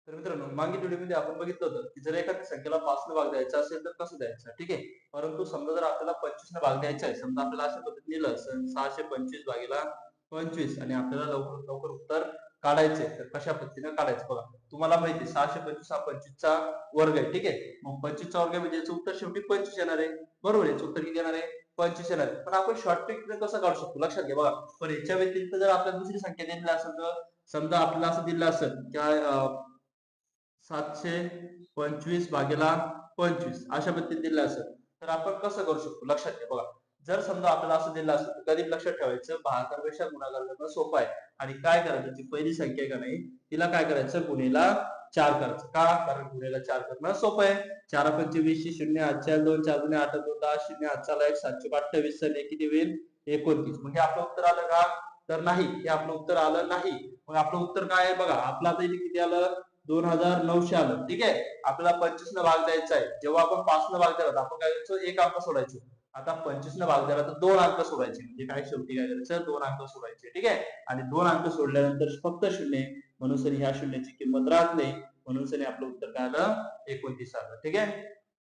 तर मित्रांनो, मागील व्हिडिओमध्ये आपण बघितलं होतं की जर एखाद्या संख्येला 5 ने भाग द्यायचा असेल तर कसं द्यायचं, ठीक आहे. परंतु समजा जर आपल्याला 25 ने भाग द्यायचा आहे, समजा आपल्याला अशा पद्धतीने दिलं असेल 625 भागीला 25 आणि आपल्याला लवकर लवकर उत्तर काढायचंय, तर कशा पद्धतीने काढायचं बघा. तुम्हाला माहिती आहे 625 हा 25 चा वर्ग आहे, ठीक आहे. मग 25 चा वर्ग म्हणजे याचं उत्तर शेवटी 25 येणार आहे. बरोबर आहे. याचं उत्तर किती येणार आहे? 25 येणार आहे. पण आपण शॉर्ट ट्रिकने कसं काढू शकतो लक्षात घ्या बघा. पण याच्या व्यतिरिक्त जर आपल्याला दुसरी संख्या दिलेली असेल तर समजा आपल्याला असं दिलं असेल की 725 भागीला 25 अशा पद्धतीने दिलं असेल तर आपण कसं करू शकतो लक्षात घ्या बघा. जर समजा आपल्याला असं दिलं असेल तर कधी लक्षात ठेवायचं भागाकारपेक्षा गुणाकार करणं सोपं आहे. आणि काय करायचं, जी पहिली संख्या आहे का नाही तिला काय करायचं, गुणेला 4 करायचं. का? कारण गुणेला 4 करणं सोपं आहे. 4 पंचे 20, 0 8 4 2 4 2 8 2 10, 0 8 1 728 आणि किती होईल 29. म्हणजे आपलं उत्तर आलं का? तर नाही. हे आपलं उत्तर आलं नाही. मग आपलं उत्तर काय आहे बघा. आपलं आता इथे किती आलं? 2900 आलं. ठीक आहे. आपल्याला 25 न भाग द्यायचा आहे. जेव्हा आपण 5 न भाग दिला आपण काय करायचो, एक अंक सोडायचो. आता 25 न भाग दिला तर 2 अंक सोडायचे. म्हणजे काय शेवटी काय करायचं, 2 अंक सोडायचे. ठीक आहे. आणि 2 अंक सोडल्यानंतर फक्त शून्य, म्हणून ह्या शून्याची किंमत राहत नाही. म्हणून आपलं उत्तर काय आलं, 29 आलं. ठीक आहे.